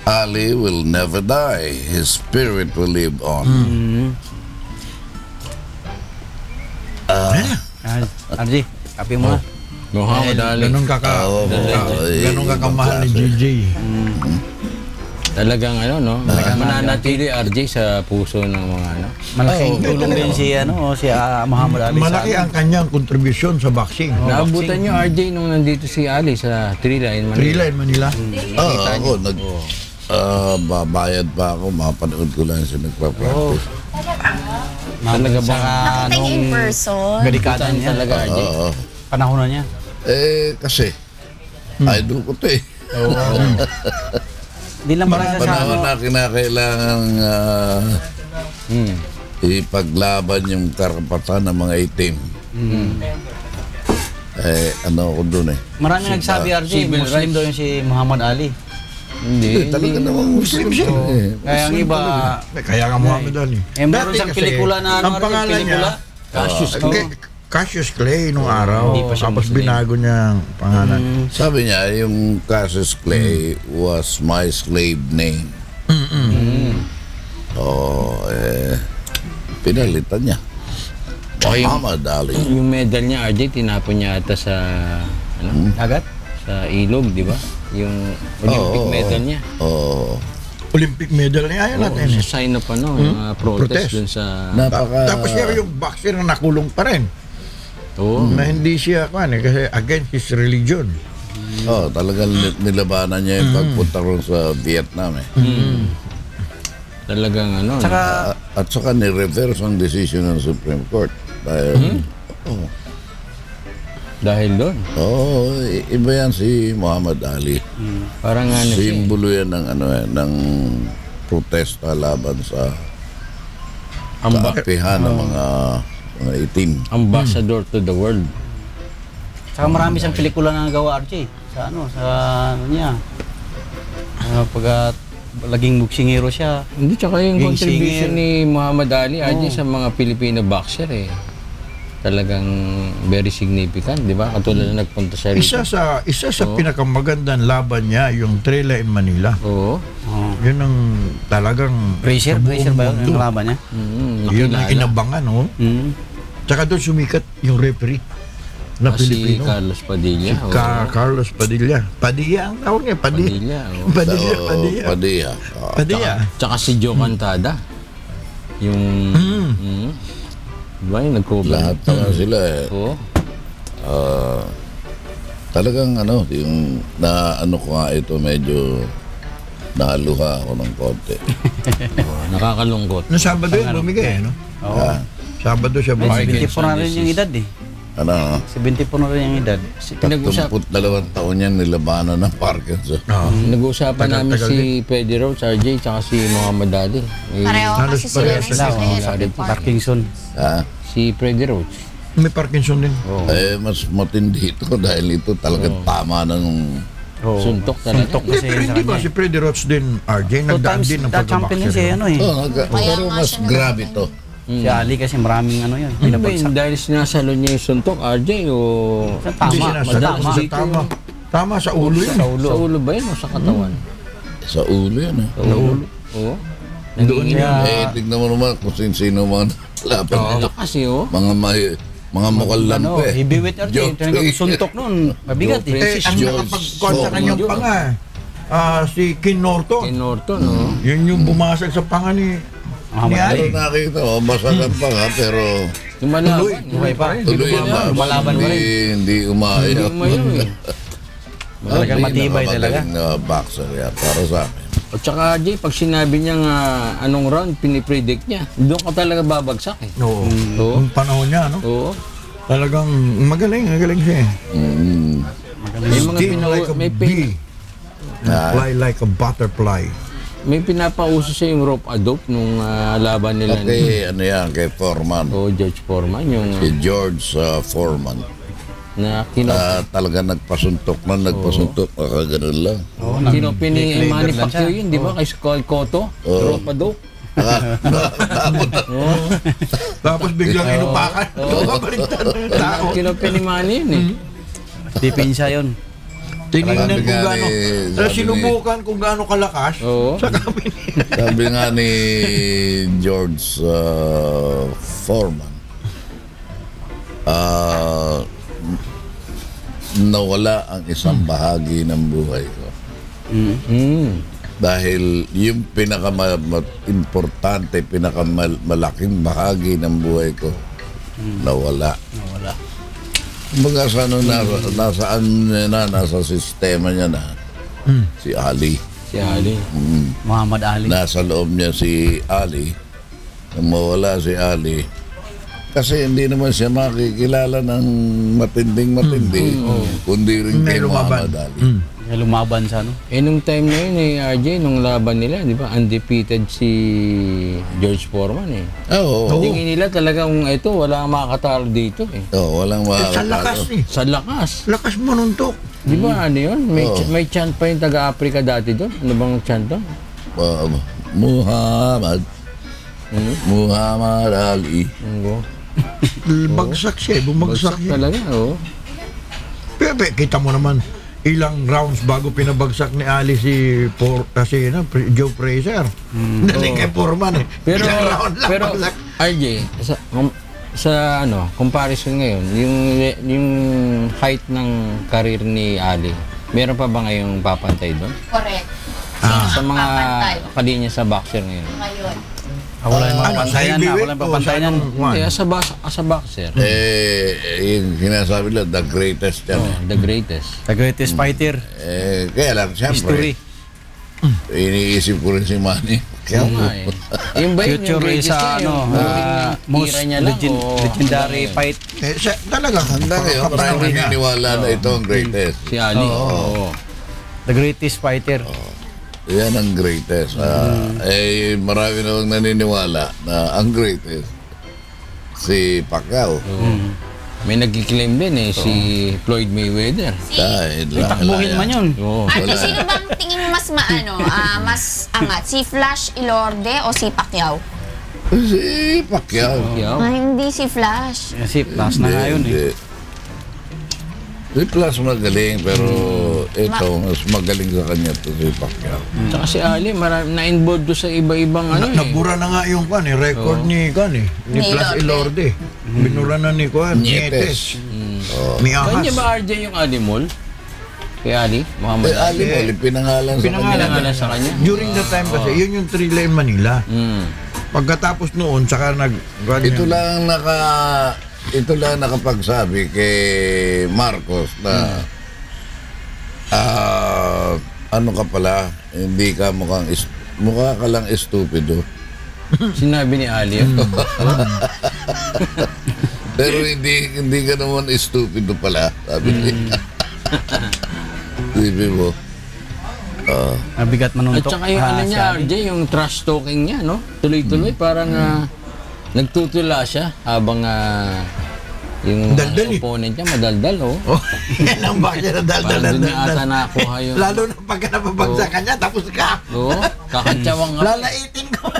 S7: Ali will never die. His spirit will live on.
S5: RJ, kape mo na.
S3: Muhammad Ali.
S2: Ganun kakamahal ni GJ.
S3: Talagang mananatili RJ sa puso ng mga
S5: Malaking tulong din si Muhammad Ali.
S2: Malaki ang kanyang kontribusyon sa boxing.
S3: Naabutan nyo RJ nung nandito si Ali sa Three Line Manila.
S2: Three Line Manila.
S7: Ako, Babayad pa ako, mapanood ko lang siya nagpa-practice.
S3: Talaga ba?
S4: Nakita niyo in person?
S5: Gadikada niya.
S3: Talaga, RJ.
S5: Panahon na niya.
S7: Kasi, idol ko to eh.
S5: Hindi lang para sa
S7: Panahon na kinakailangan ipaglaban yung karapatan ng mga itim. Ano ako dun eh.
S5: Marami nagsabi, RJ,
S3: civil
S5: Muslim
S3: rights.
S5: daw yung si Muhammad Ali.
S3: Hindi.
S7: Talaga namang Muslim siya.
S5: Kaya ang iba,
S2: Kaya nga Muhammad Ali.
S5: meron
S2: Dati
S5: siyang
S2: kasi,
S5: pelikula na
S2: ang pangalan niya, Cassius Clay nung araw.
S5: Hindi pa siya
S2: Tapos
S5: Muslim.
S2: binago niya ang pangalan.
S7: Sabi niya, yung Cassius Clay was my slave name. Pinalitan niya. Muhammad Ali.
S3: Yung medal niya, RJ, tinapon niya ata sa,
S5: agad?
S3: sa ilog, di ba? Yung Olympic medal niya.
S2: Olympic medal niya. Ayaw natin.
S3: Sa sign of yung protest
S2: Protest.
S3: dun sa...
S2: Tapos siya yung boxer na nakulong pa rin. Na hindi siya kasi against his religion.
S7: Talagang nilabanan niya yung pagpunta ron sa Vietnam eh.
S3: Talagang
S5: Tsaka,
S7: At saka ni-reverse ang decision ng Supreme Court.
S3: dahil doon.
S7: Iba yan si Muhammad Ali.
S3: Parang
S7: Simbolo yan ng ng protesta laban sa kaapihan ng mga itim.
S3: ambassador to the world.
S5: tsaka marami siyang pelikula na nagawa, RJ. Sa niya. Pag laging boksingero siya.
S3: Hindi, tsaka yung
S5: Yung
S3: contribution
S5: singer.
S3: ni Muhammad Ali, RJ, sa mga Filipino boxer talagang very significant, di ba? Katulad na nagpunta siya rito.
S2: Isa sa pinakamagandang laban niya, yung Trela in Manila.
S3: Oo.
S2: Yun ang talagang
S5: Fraser ba yun?
S2: mundo.
S5: Yung laban niya?
S2: Yun ang
S3: nakilala.
S2: inabangan, Tsaka doon sumikat yung referee na
S3: Si
S2: Pilipino.
S3: Carlos Padilla. oo.
S2: Carlos Padilla. Padilla ang tawag niya.
S3: Padilla. oo.
S2: Padilla. Padilla.
S3: Tsaka si Joe Cantada. Yung... Diba yung nag-cover?
S7: Lahat naman sila eh.
S3: Oo.
S7: Talagang yung ko nga ito, medyo naluha ako ng konti.
S3: Nakakalungkot.
S2: Noong Sabado yun, bumigay,
S5: Oo.
S2: Sabado siya bumigay.
S5: 74 na rin yung edad eh. 74 na rin yung edad.
S3: Pinag-usap.
S7: 32 taon yan nilabanan ng Parkinson.
S3: Nag-uusapan namin
S2: Tagal-tagal
S3: si Pedro Rhodes, RJ, tsaka si Muhammad Ali.
S4: Pareho
S2: Halos
S4: kasi sila
S2: pareho
S4: ng
S2: sila,
S4: sakit.
S5: Parkinson.
S3: Si Pedro Rhodes.
S2: May Parkinson din.
S7: Mas matindi ito dahil ito talagang tama ng
S3: Suntok talaga.
S5: Suntok
S2: Hindi,
S5: kasi
S2: pero
S5: sa
S2: hindi ba
S5: kanya.
S2: si Freddy Roach din, RJ,
S5: 2
S2: nagdaan
S5: times
S2: din ng
S5: champion din siya,
S2: pagbaboxer.
S7: pero mas grabe to.
S5: Si Ali kasi maraming yun.
S3: Ano ba
S5: Pinabagsak.
S3: yun? Dahil sinasalo niya yung suntok, RJ, o...
S2: Hindi
S5: Tama.
S2: sinasadya,
S5: Tama.
S2: tama. Tama sa ulo yun.
S3: Sa ulo ba yun o sa katawan?
S7: Sa ulo yan eh.
S3: Sa ulo. Oo.
S2: Doon niya.
S7: Tignan mo naman kung sino mga laban nila.
S3: Kasi oh.
S7: Mga mukallan pa eh.
S5: Heavyweight RJ.
S7: Joe
S5: Talagang
S7: Frazier.
S5: suntok nun. Mabigat eh.
S2: Eh, ang
S7: George
S2: nakapagkon sa
S7: Foreman.
S2: kanyang panga, si Ken Norton.
S3: Kay Norton, no?
S2: Yun yung bumasag sa panga ni
S7: Pero
S2: Ali.
S7: nakita ko, masagan pa nga, pero
S3: Lumalaban.
S5: Buhay pa.
S7: tuloy na.
S5: Lumalaban pa rin.
S7: Hindi umayaw.
S3: Umayaw eh.
S5: Talagang matibay talaga.
S7: Napakagaling na boxer yan, para sa akin.
S3: At saka, Jay, pag sinabi niyang anong round, pinipredict niya, doon ka talaga babagsak eh.
S2: Oo.
S3: Oo.
S2: Yung panahon niya, no?
S3: Oo.
S2: Talagang magaling siya eh.
S3: May mga
S2: Sting like a bee. Fly like a butterfly.
S3: may pinapauso sa yung rope adopt nung laban nila
S7: Okay, ano yan, kay Foreman.
S3: George Foreman, yung
S7: Si George Foreman.
S3: na
S7: Talaga nagpasuntok nakaganon lang.
S3: kinopi ni Manny Pacquiao yun, di ba? Kay Cotto, rope adopt.
S2: Tapos biglang inupakan. Babaliktad ng tao.
S3: Kinopi ni Manny yun eh.
S5: Dipinsa yun.
S2: Tinignan
S7: Sabi
S2: kung
S7: nga
S2: gaano. Sinubukan kung gaano kalakas.
S3: Oo.
S7: Sabi nga ni George Foreman, nawala ang isang bahagi ng buhay ko. Dahil yung pinaka-importante, pinakamalaking bahagi ng buhay ko, nawala. Kumbaga sa nasa sistema niya na, si Ali.
S3: Si Ali.
S5: Muhammad Ali.
S7: Nasa loob niya si Ali. Nang mawala si Ali. Kasi hindi naman siya makikilala ng matinding-matindi. Kundi rin
S2: May
S7: kay
S2: lumaban.
S7: Muhammad Ali.
S5: Kaya lumaban sa ano.
S3: Nung time na yun RJ, nung laban nila, di ba, undefeated si George Foreman
S7: Oo.
S3: Tingin nila talagang ito, wala kang makakatalo dito
S7: Walang
S2: Sa lakas
S7: makakatalo.
S2: eh.
S3: Sa lakas.
S2: Lakas manuntok.
S3: Di ba ano yun?
S7: Oo.
S3: May chant pa yung taga-Africa dati doon. Ano bang chant doon?
S7: Muhammad Ali.
S2: Bagsak siya, bumagsak
S3: Bagsak
S2: siya.
S3: talaga,
S2: Pero kita mo naman, ilang rounds bago pinabagsak ni Ali si Joe Frazier. Dali kay Foreman eh.
S3: Pero,
S2: Ilang round lang
S3: pero
S2: bagsak.
S3: RJ, sa comparison ngayon, yung height ng career ni Ali, meron pa ba ngayong papantay doon?
S4: Correct.
S3: Sa mga
S4: Papantay.
S3: kalinya sa boxer ngayon?
S4: Ngayon.
S5: Wala yung papantayan na. Wala yung papantayan.
S3: Hindi, as a boxer.
S7: Yung sinasabi lang, the greatest yan.
S3: The greatest.
S5: The greatest fighter.
S7: Kaya lang,
S5: History.
S7: siyempre, iniisip ko rin si Manny. Kaya
S3: Oo nga Yung ba yun,
S5: Future
S3: yung
S5: is
S3: greatest niya, yung
S5: most
S3: tira niya lang,
S5: legendary fight.
S2: Talaga,
S7: hanggang ngayon,
S2: kapatid
S7: marami
S2: niya.
S7: naniniwala na ito ang greatest.
S3: Si Ali. Oo.
S5: The greatest fighter.
S7: Yan ang greatest. Marami namang naniniwala na ang greatest si Pacquiao.
S3: May nag-claim din si Floyd Mayweather.
S7: Dahil
S5: Takbuhin man yun.
S3: Oo.
S4: Ate, sino bang tingin mo mas angat? Si Flash Ilorde o si Pacquiao?
S7: Si Pacquiao.
S4: Hindi si Flash.
S5: Kasi plus na nga yun eh.
S7: Si Plus magaling, pero ito, mas magaling sa kanya to si Pacquiao.
S3: Tsaka si Ali, na-involved doon sa iba-ibang
S2: Nabura na nga yung record ni ni Flash Ilorde. Binura na ni Nietes.
S3: Kanya
S2: Miahas.
S3: ba RJ yung animal? Kay Ali? Muhammad
S7: Ali mo, pinangalan sa kanya.
S3: Pinangalan sa kanya?
S2: During the time kasi, yun yung thriller in Manila. Pagkatapos noon, saka
S7: Ito lang nakapagsabi kay Marcos na ano ka pala, hindi ka mukha ka lang estupido.
S3: Sinabi ni Ali yun.
S7: Pero hindi ka naman estupido pala, sabi niya. Sabi mo.
S5: Mabigat
S3: At
S5: manuntok.
S3: saka yung niya, RJ, yung trash talking niya, no? Tuloy-tuloy, parang nagtutula siya habang yung
S2: Daldal
S3: opponent niya madaldal,
S2: Yan ang bakit na
S3: Parang doon niya ata nakuha yung...
S2: Lalo na pagka napabagsakan niya, tapos ka.
S3: Oo, kakatsawang nga.
S2: Lalaitin ko.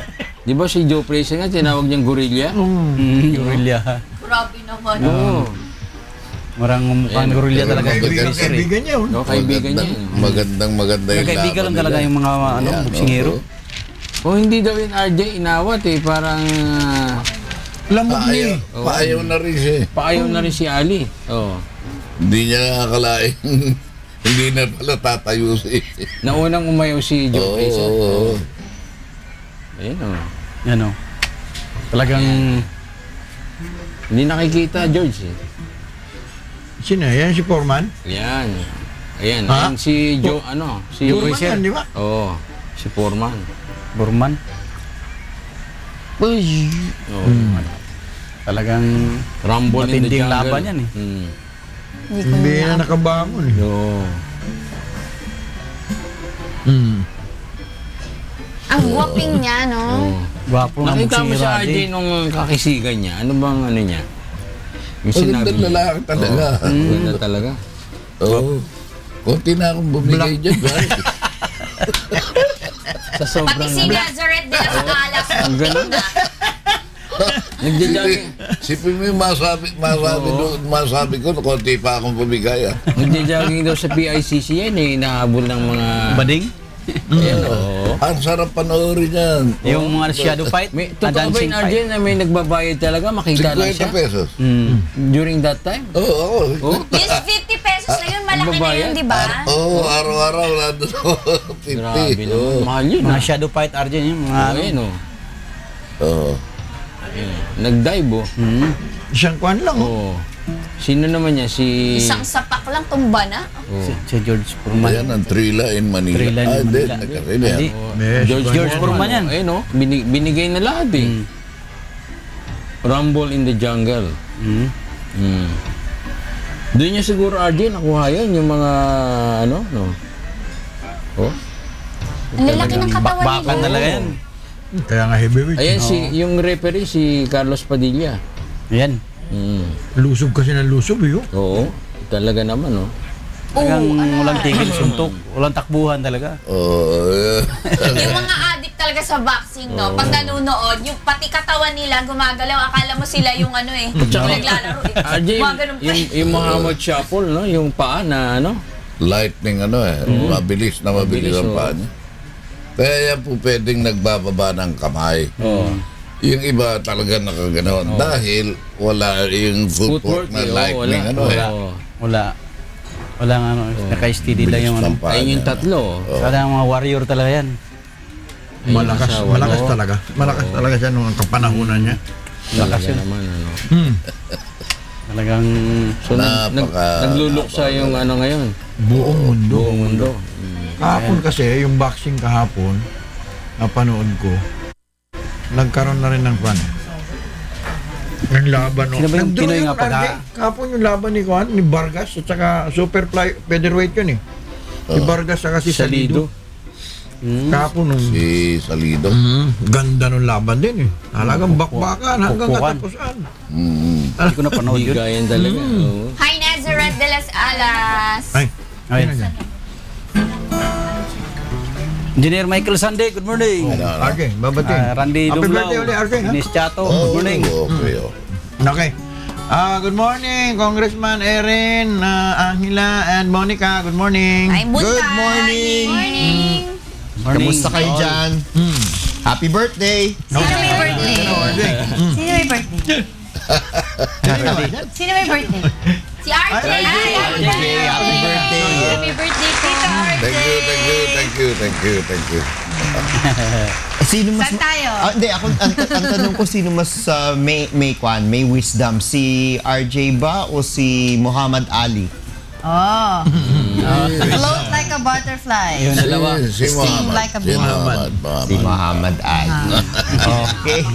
S3: Di ba si Joe Frazier nga, tinawag niyang gorilla?
S5: Gorilla.
S4: Grabe naman.
S3: Oo.
S5: Marang mukhang gorilla talaga.
S2: Kaibigan niya.
S3: Kaibigan niya.
S7: Maganda yung
S5: Kaibigan lang
S7: laban
S5: talaga
S7: nila.
S5: yung mga boksingero.
S3: O hindi daw yung RJ, inawat parang
S2: Lamog niya.
S7: Paayaw na rin siya.
S3: paayaw na rin si Ali. Oo.
S7: Hindi niya nakakalain. Hindi na pala tatayo si...
S3: Naunang umayaw si Joe Frazier.
S7: Oo.
S3: Ayun o.
S5: Yan o. Talagang
S3: Hindi nakikita, George.
S2: Sino? Yan si Foreman?
S3: Yan. Ayan,
S2: Ha?
S3: ayan si Joe, si
S2: Foreman
S3: Frazier.
S2: yan, di ba?
S3: Oo, si Foreman.
S5: Burman.
S3: Oo.
S5: Talagang
S3: Rumble in the
S5: matinding
S3: jungle.
S5: laban yan eh.
S2: Hindi na nakabangon eh.
S3: Oo.
S4: Ang guwaping niya, no?
S3: Oo.
S5: Gwapo ng
S3: Nakita mo
S5: boksingero
S3: si RJ
S5: RJ.
S3: nung kakisigan niya. Ano bang ano niya? Yung sinabi
S7: Magandang
S3: niya.
S7: lalaki talaga.
S3: Maganda talaga.
S7: Oo. Kunti na akong bumigay dyan.
S3: Sa sobrang...
S4: Pati si Nazareth din sa kalas.
S3: Ang ganun. Nagja-jogging.
S7: Sipin mo yung masabi ko, konti pa akong bumigay.
S3: Nagja-jogging daw sa PICC yan eh. Inahabol ng mga...
S5: Bading?
S3: Oo.
S7: Ang sarap panoorin yan.
S5: Yung mga shadow fight,
S3: May,
S5: a
S3: totoo ba
S5: dancing
S3: yung RJ
S5: fight.
S3: na may nagbabayad talaga? Makita lang
S7: 50
S3: siya?
S7: pesos.
S3: During that time?
S7: Oo,
S3: Oh?
S4: Yung 50 pesos na yun, malaki na
S3: Magbabayad?
S4: yun, di ba?
S7: Oo, araw-araw wala doon. 50.
S3: Grabe naman.
S7: Oo.
S3: Mahal yun.
S5: Mga shadow fight RJ yung mga
S3: Oo, yun o.
S7: Oo.
S3: Nag-dive oh.
S2: Isang kwan lang.
S3: Oo. Sino naman niya? Si...
S4: Isang sapak lang, tumba na.
S5: Si George Purman.
S7: Ayan, ang Trila in Manila.
S5: Trila in
S7: Hindi,
S5: Manila.
S7: nagkasili yan.
S5: Hindi.
S2: Yes,
S5: George Purman yan.
S3: Eh, no? Binigay na lahat eh. Rumble in the Jungle. Doon niya siguro, RJ, nakuha yan. Yung mga, ano, no? Oh?
S4: Ang lalaki ng katawan
S5: Bakbakan
S4: nila.
S5: talaga yan.
S2: Kaya nga heavyweight.
S3: Ayan, yung referee, si Carlos Padilla.
S5: Yan.
S2: Lusob kasi ng lusob, yun.
S3: Oo, talaga naman, no?
S5: Talagang walang tigil, suntok. Walang takbuhan talaga.
S4: Yung mga addict talaga sa boxing, no? Pag nanonood, yung pati katawan nila gumagalaw, akala mo sila yung ano eh, yung naglalaro eh.
S3: RJ,
S4: Gumagano'n pa.
S3: yung Muhammad Shuffle, no? Yung paa na, ano?
S7: Lightning, mabilis na mabilis ang
S3: oo.
S7: paa niya. Kaya yan po pwedeng nagbababa ng kamay.
S3: Oo.
S7: Yung iba talaga nakaganon. Dahil wala yung footwork na lightning.
S5: Wala. Walang ano, naka-steady lang yung ano.
S3: Ayun yung tatlo.
S5: Sana mga warrior talaga yan.
S2: Malakas talaga. Malakas talaga siya nung kapanahunan niya.
S3: Talaga naman, ano?
S5: Talagang
S3: So, nagluluksa yung ano ngayon?
S2: Buong mundo.
S3: Buong mundo.
S2: Kahapon kasi, yung boxing kahapon, napanood ko, nagkaroon na rin ng fan. Ng laban.
S5: Sino ba yung
S2: Nag-draw
S5: Pinoy
S2: yung
S5: nga pag-
S2: RJ. Kahapon yung laban ni Vargas at saka super featherweight yun eh. Si Vargas at saka si Salido. Kahapon nung...
S7: Si Salido.
S2: Ganda nung laban din eh. Talagang bakbakan hanggang
S5: Pukpukan.
S2: katapusan.
S5: hindi ko napanood yun.
S3: Bigayan talaga. oo.
S4: Hi, Nazareth de las Alas.
S2: Ay,
S5: Ay.
S2: sino dyan?
S5: Engineer Michael Sande, good morning.
S2: RJ, babati.
S5: Randy
S2: Happy
S5: Dublao.
S2: birthday ulit, RJ. ha?
S5: Ines Chato, good morning.
S7: Okay,
S2: Okay. Good morning, Congressman Erin, Angela, and Monica. Good morning.
S4: Ay, Buntay.
S8: Good morning.
S4: Morning.
S8: Kamusta kayo dyan? Happy birthday!
S4: Sino may birthday?
S2: RJ.
S4: Sino may birthday? Sino may birthday? Si RJ. Ay,
S8: Happy birthday!
S4: Happy birthday po.
S7: Thank you.
S8: Sino mas...
S4: Saan tayo?
S8: Hindi, ang tanong ko, sino mas may wisdom? Si RJ ba o si Muhammad Ali?
S9: Oh. Float like a butterfly.
S5: Yung dalawa.
S7: Si
S9: Sting like a bee.
S7: Muhammad.
S8: Si Muhammad Ali. Okay.